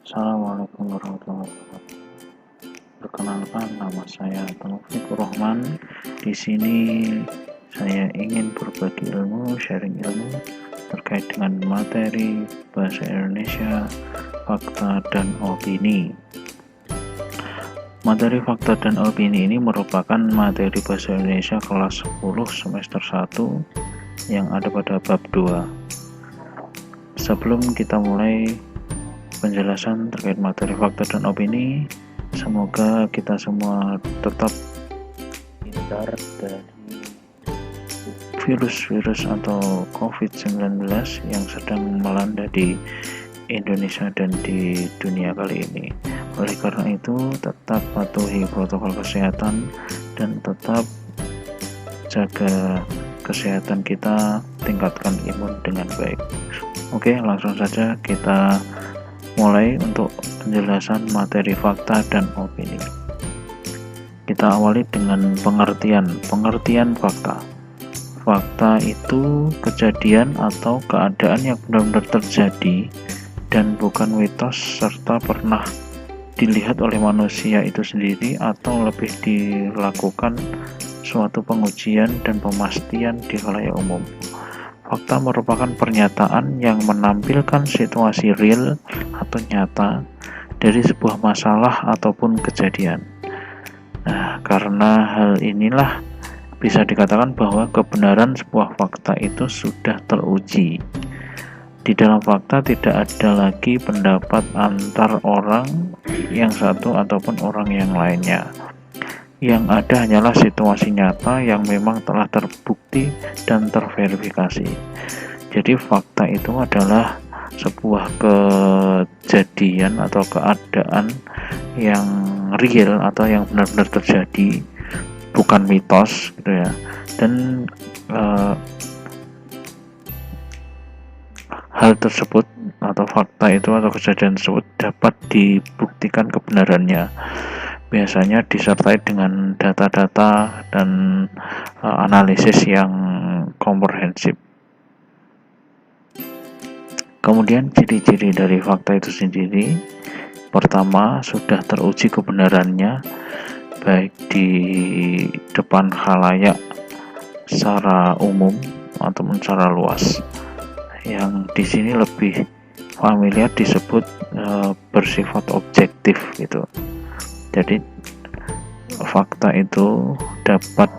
Assalamualaikum warahmatullahi wabarakatuh. Perkenalkan, nama saya Taufikur Rahman. Di sini saya ingin berbagi ilmu, sharing ilmu terkait dengan materi bahasa Indonesia, fakta dan opini. Materi fakta dan opini ini merupakan materi bahasa Indonesia kelas 10 semester 1 yang ada pada bab 2. Sebelum kita mulai penjelasan terkait materi fakta dan opini, semoga kita semua tetap hindar dari virus-virus atau COVID-19 yang sedang melanda di Indonesia dan di dunia kali ini. Oleh karena itu, tetap patuhi protokol kesehatan dan tetap jaga kesehatan kita, tingkatkan imun dengan baik. Oke, langsung saja kita mulai untuk penjelasan materi fakta dan opini. Kita awali dengan pengertian fakta. Fakta itu kejadian atau keadaan yang benar-benar terjadi dan bukan mitos serta pernah dilihat oleh manusia itu sendiri atau lebih dilakukan suatu pengujian dan pemastian di khalayak umum. Fakta merupakan pernyataan yang menampilkan situasi real atau nyata dari sebuah masalah ataupun kejadian. Nah, karena hal inilah bisa dikatakan bahwa kebenaran sebuah fakta itu sudah teruji. Di dalam fakta tidak ada lagi pendapat antar orang yang satu ataupun orang yang lainnya. Yang ada hanyalah situasi nyata yang memang telah terbukti dan terverifikasi. Jadi fakta itu adalah sebuah kejadian atau keadaan yang real atau yang benar-benar terjadi, bukan mitos gitu ya. Dan hal tersebut atau fakta itu atau kejadian tersebut dapat dibuktikan kebenarannya. Biasanya disertai dengan data-data dan analisis yang komprehensif. Kemudian ciri-ciri dari fakta itu sendiri, pertama, sudah teruji kebenarannya baik di depan khalayak secara umum ataupun secara luas. Yang di sini lebih familiar disebut bersifat objektif gitu. Jadi fakta itu dapat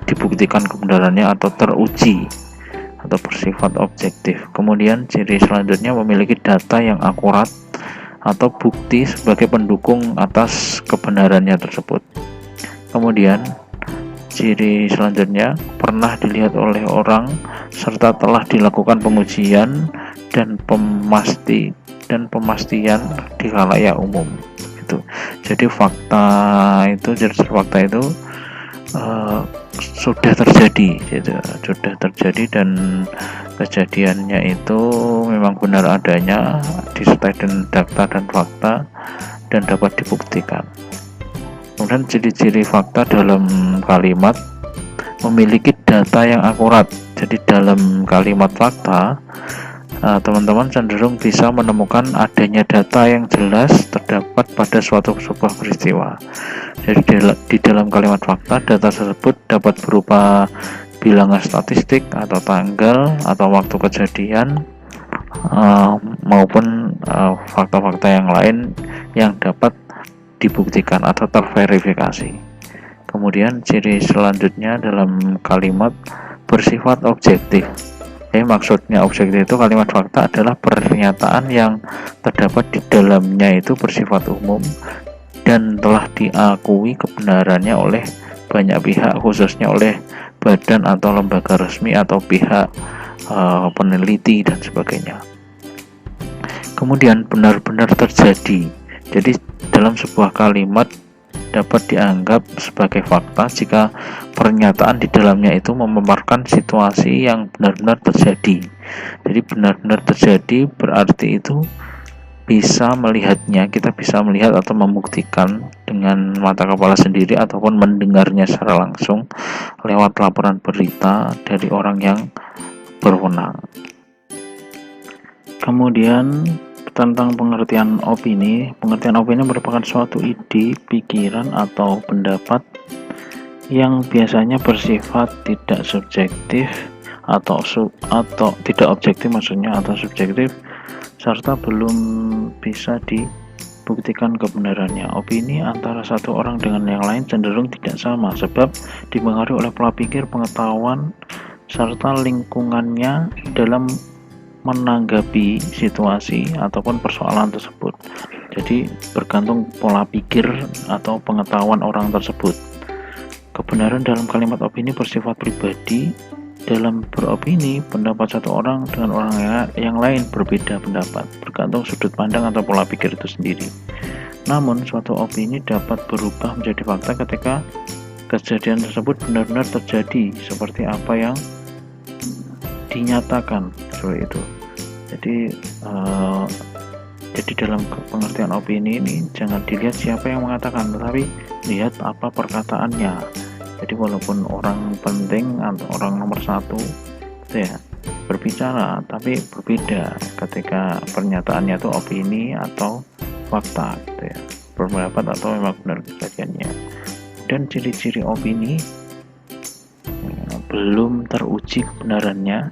dibuktikan kebenarannya atau teruji atau bersifat objektif. Kemudian ciri selanjutnya memiliki data yang akurat atau bukti sebagai pendukung atas kebenarannya tersebut. Kemudian ciri selanjutnya pernah dilihat oleh orang serta telah dilakukan pengujian dan pemastian di khalayak umum. Jadi fakta itu sudah terjadi gitu, dan kejadiannya itu memang benar adanya, disertai dengan data dan fakta dan dapat dibuktikan. Kemudian ciri-ciri fakta dalam kalimat memiliki data yang akurat. Jadi dalam kalimat fakta teman-teman cenderung bisa menemukan adanya data yang jelas terdapat pada sebuah peristiwa. Jadi di dalam kalimat fakta, data tersebut dapat berupa bilangan statistik atau tanggal atau waktu kejadian maupun fakta-fakta yang lain yang dapat dibuktikan atau terverifikasi. Kemudian ciri selanjutnya dalam kalimat bersifat objektif. Maksudnya objektif itu kalimat fakta adalah pernyataan yang terdapat di dalamnya itu bersifat umum dan telah diakui kebenarannya oleh banyak pihak, khususnya oleh badan atau lembaga resmi atau pihak peneliti dan sebagainya. Kemudian benar-benar terjadi. Jadi dalam sebuah kalimat dapat dianggap sebagai fakta jika pernyataan di dalamnya itu memaparkan situasi yang benar-benar terjadi. Jadi benar-benar terjadi berarti itu kita bisa melihat atau membuktikan dengan mata kepala sendiri ataupun mendengarnya secara langsung lewat laporan berita dari orang yang berwenang. Kemudian tentang pengertian opini merupakan suatu ide, pikiran, atau pendapat yang biasanya bersifat tidak subjektif atau tidak objektif maksudnya, atau subjektif, serta belum bisa dibuktikan kebenarannya. Opini antara satu orang dengan yang lain cenderung tidak sama sebab dipengaruhi oleh pola pikir, pengetahuan, serta lingkungannya dalam menanggapi situasi ataupun persoalan tersebut. Jadi bergantung pola pikir atau pengetahuan orang tersebut. Kebenaran dalam kalimat opini bersifat pribadi. Dalam beropini, pendapat satu orang dengan orang yang lain berbeda pendapat, bergantung sudut pandang atau pola pikir itu sendiri. Namun, suatu opini dapat berubah menjadi fakta ketika kejadian tersebut benar-benar terjadi seperti apa yang dinyatakan, seperti itu. Jadi dalam pengertian opini ini jangan dilihat siapa yang mengatakan, tetapi lihat apa perkataannya. Jadi walaupun orang penting atau orang nomor satu itu ya berbicara, tapi berbeda ketika pernyataannya itu opini atau fakta gitu ya, berpendapat atau memang benar kejadiannya. Dan ciri-ciri opini belum teruji kebenarannya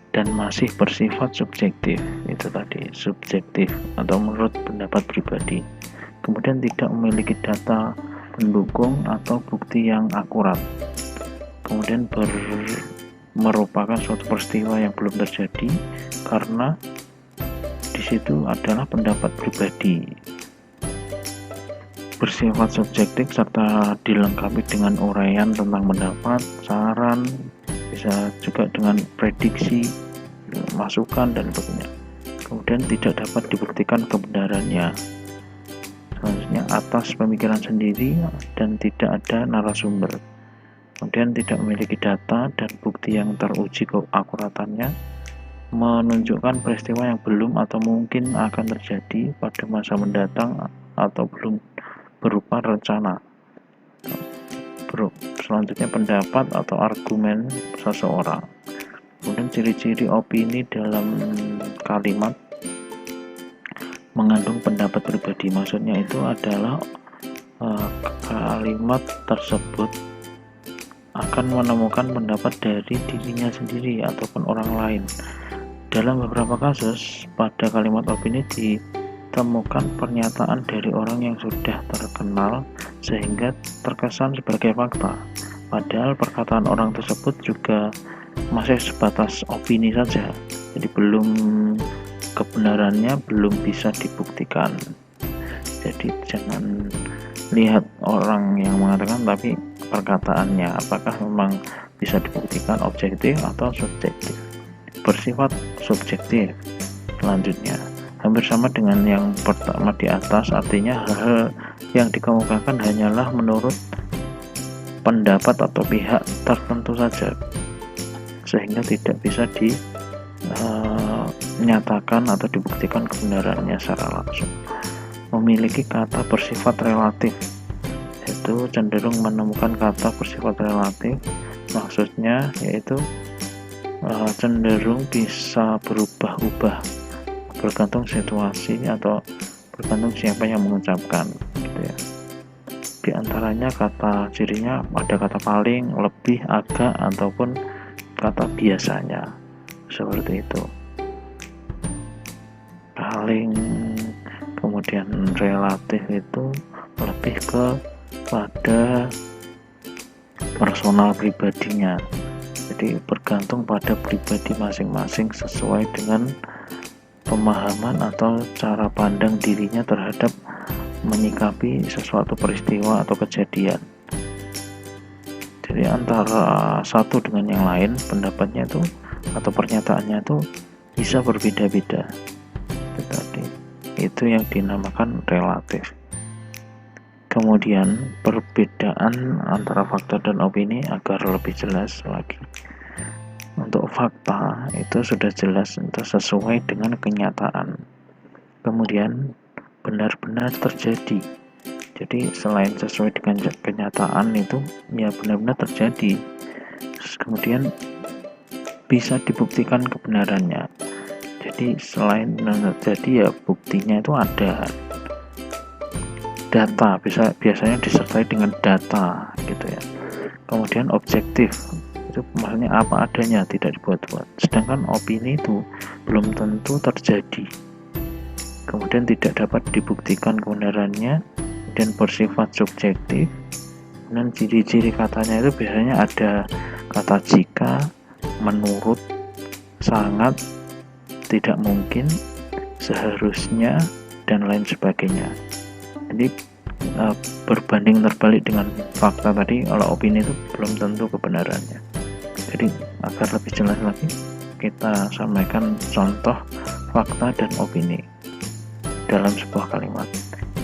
dan masih bersifat subjektif, itu tadi subjektif atau menurut pendapat pribadi, kemudian tidak memiliki data pendukung atau bukti yang akurat, kemudian merupakan suatu peristiwa yang belum terjadi karena di situ adalah pendapat pribadi, bersifat subjektif serta dilengkapi dengan uraian tentang pendapat, saran, bisa juga dengan prediksi, masukan dan sebagainya. Kemudian tidak dapat dibuktikan kebenarannya. Selanjutnya atas pemikiran sendiri dan tidak ada narasumber. Kemudian tidak memiliki data dan bukti yang teruji keakuratannya, menunjukkan peristiwa yang belum atau mungkin akan terjadi pada masa mendatang atau belum berupa rencana. Selanjutnya pendapat atau argumen seseorang. Kemudian ciri-ciri opini dalam kalimat mengandung pendapat pribadi, maksudnya itu adalah kalimat tersebut akan menemukan pendapat dari dirinya sendiri ataupun orang lain. Dalam beberapa kasus pada kalimat opini ditemukan pernyataan dari orang yang sudah terkenal sehingga terkesan sebagai fakta, padahal perkataan orang tersebut juga masih sebatas opini saja, jadi kebenarannya belum bisa dibuktikan. Jadi jangan lihat orang yang mengatakan, tapi perkataannya apakah memang bisa dibuktikan objektif atau subjektif. Bersifat subjektif. Selanjutnya hampir sama dengan yang pertama di atas, artinya hal-hal yang dikemukakan hanyalah menurut pendapat atau pihak tertentu saja, sehingga tidak bisa dinyatakan atau dibuktikan kebenarannya secara langsung. Memiliki kata bersifat relatif, itu cenderung menemukan kata bersifat relatif, maksudnya yaitu cenderung bisa berubah-ubah bergantung situasi atau bergantung siapa yang mengucapkan, gitu ya. Di antaranya kata cirinya ada kata paling, lebih, agak, ataupun kata biasanya, seperti itu. Paling, kemudian relatif itu lebih pada personal pribadinya, jadi bergantung pada pribadi masing-masing sesuai dengan pemahaman atau cara pandang dirinya terhadap menyikapi sesuatu peristiwa atau kejadian. Jadi antara satu dengan yang lain pendapatnya itu atau pernyataannya itu bisa berbeda-beda. Itu yang dinamakan relatif. Kemudian perbedaan antara fakta dan opini agar lebih jelas lagi. Untuk fakta itu sudah jelas, itu sesuai dengan kenyataan. Kemudian benar-benar terjadi. Jadi selain sesuai dengan kenyataan itu ya benar-benar terjadi. Terus kemudian bisa dibuktikan kebenarannya. Jadi selain jadi ya buktinya itu ada data, biasanya disertai dengan data gitu ya. Kemudian objektif, itu maksudnya apa adanya, tidak dibuat-buat. Sedangkan opini itu belum tentu terjadi, kemudian tidak dapat dibuktikan kebenarannya dan bersifat subjektif. Dan ciri-ciri katanya itu biasanya ada kata jika, menurut, sangat, tidak mungkin, seharusnya, dan lain sebagainya. Jadi berbanding terbalik dengan fakta tadi, kalau opini itu belum tentu kebenarannya. Jadi agar lebih jelas lagi, kita sampaikan contoh fakta dan opini dalam sebuah kalimat.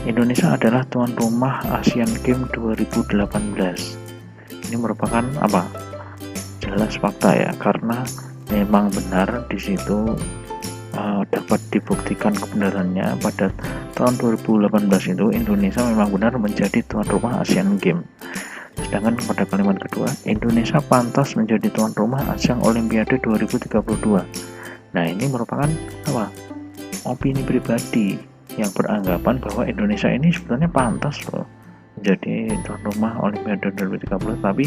Indonesia adalah tuan rumah Asian Games 2018. Ini merupakan apa? Jelas fakta ya, karena memang benar di situ dapat dibuktikan kebenarannya. Pada tahun 2018 itu Indonesia memang benar menjadi tuan rumah Asian Games. Sedangkan pada kalimat kedua, Indonesia pantas menjadi tuan rumah ajang Olimpiade 2032. Nah, ini merupakan apa? Opini pribadi yang beranggapan bahwa Indonesia ini sebenarnya pantas loh menjadi tuan rumah Olimpiade 2030. Tapi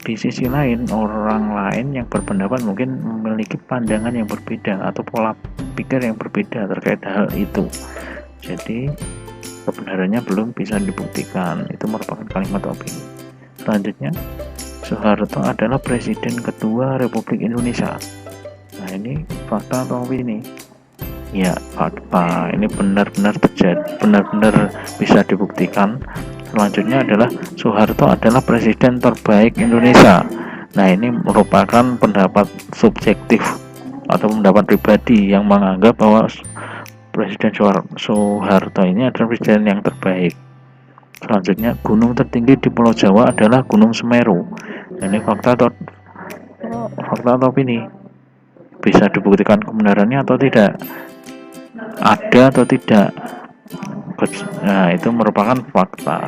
di sisi lain, orang lain yang berpendapat mungkin memiliki pandangan yang berbeda atau pola pikir yang berbeda terkait hal itu. Jadi kebenarannya belum bisa dibuktikan. Itu merupakan kalimat opini. Selanjutnya, Soeharto adalah presiden kedua Republik Indonesia. Nah, ini fakta atau opini? Ya, fakta. Ini benar-benar terjadi, benar-benar bisa dibuktikan. Selanjutnya adalah Soeharto adalah presiden terbaik Indonesia. Nah, ini merupakan pendapat subjektif atau pendapat pribadi yang menganggap bahwa Presiden Soeharto ini adalah presiden yang terbaik. Selanjutnya, gunung tertinggi di Pulau Jawa adalah Gunung Semeru. Ini fakta atau opini? Bisa dibuktikan kebenarannya atau tidak? Ada atau tidak? Nah, itu merupakan fakta.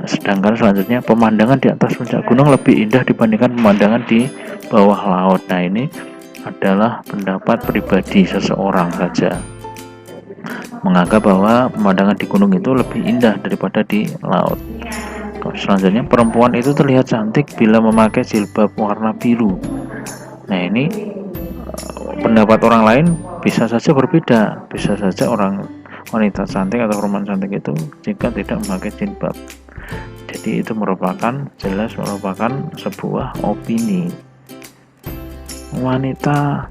Sedangkan selanjutnya, pemandangan di atas puncak gunung lebih indah dibandingkan pemandangan di bawah laut. Nah, ini adalah pendapat pribadi seseorang saja, menganggap bahwa pemandangan di gunung itu lebih indah daripada di laut. Selanjutnya, perempuan itu terlihat cantik bila memakai jilbab warna biru. Nah, ini pendapat orang lain bisa saja berbeda. Bisa saja wanita cantik atau perempuan cantik itu jika tidak memakai jilbab. Jadi itu jelas merupakan sebuah opini. Wanita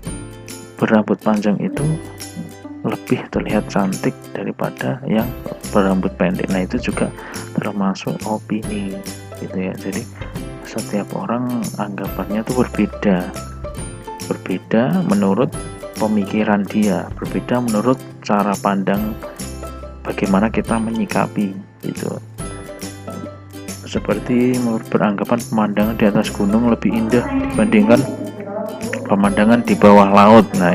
berambut panjang itu lebih terlihat cantik daripada yang berambut pendek. Nah, itu juga termasuk opini gitu ya. Jadi setiap orang anggapannya itu berbeda menurut pemikiran dia, berbeda menurut cara pandang bagaimana kita menyikapi itu. Seperti beranggapan pemandangan di atas gunung lebih indah dibandingkan pemandangan di bawah laut. Nah,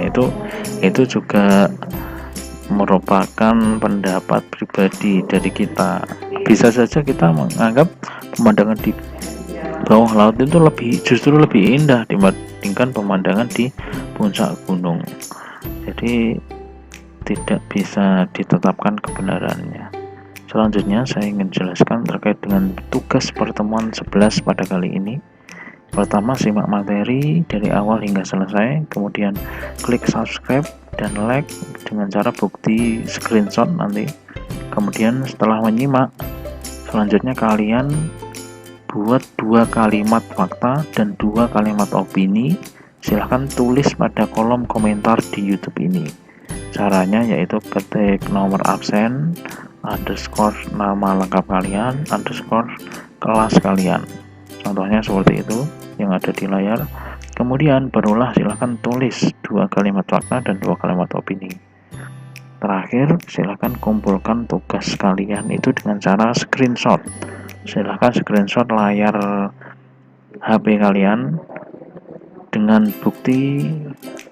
itu juga merupakan pendapat pribadi dari kita. Bisa saja kita menganggap pemandangan di bawah laut itu justru lebih indah dibandingkan pemandangan di puncak gunung. Jadi tidak bisa ditetapkan kebenarannya. Selanjutnya saya ingin jelaskan terkait dengan tugas pertemuan 11 pada kali ini. Pertama, simak materi dari awal hingga selesai, kemudian klik subscribe dan like dengan cara bukti screenshot nanti. Kemudian setelah menyimak, selanjutnya kalian buat 2 kalimat fakta dan 2 kalimat opini. Silahkan tulis pada kolom komentar di YouTube ini. Caranya yaitu ketik nomor absen, underscore nama lengkap kalian, underscore kelas kalian. Contohnya seperti itu yang ada di layar. Kemudian barulah silahkan tulis 2 kalimat fakta dan 2 kalimat opini. Terakhir, silahkan kumpulkan tugas kalian itu dengan cara screenshot. Silahkan screenshot layar HP kalian dengan bukti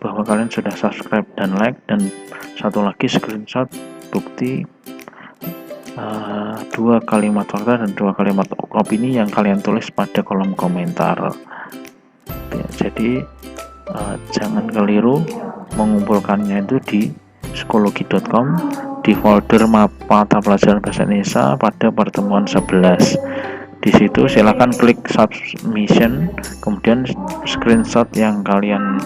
bahwa kalian sudah subscribe dan like, dan satu lagi screenshot bukti 2 kalimat fakta dan 2 kalimat opini yang kalian tulis pada kolom komentar. Jadi jangan keliru, mengumpulkannya itu di psikologi.com di folder mata pelajaran bahasa Indonesia pada pertemuan 11. Di situ silakan klik submission, kemudian screenshot yang kalian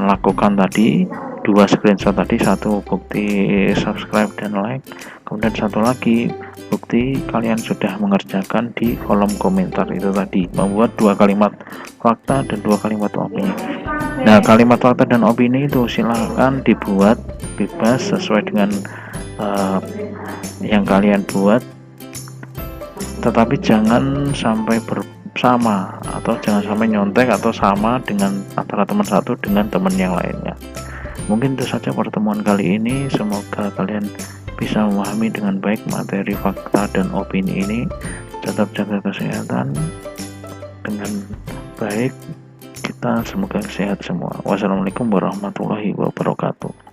lakukan tadi, 2 screenshot tadi, satu bukti subscribe dan like, kemudian satu lagi bukti kalian sudah mengerjakan di kolom komentar itu tadi, membuat 2 kalimat fakta dan 2 kalimat opini. Nah, kalimat fakta dan opini itu silahkan dibuat bebas sesuai dengan yang kalian buat, tetapi jangan sampai bersama atau jangan sampai nyontek atau sama dengan antara teman satu dengan teman yang lainnya. Mungkin itu saja pertemuan kali ini, semoga kalian bisa memahami dengan baik materi fakta dan opini ini. Tetap jaga kesehatan dengan baik, kita semoga sehat semua. Wassalamualaikum warahmatullahi wabarakatuh.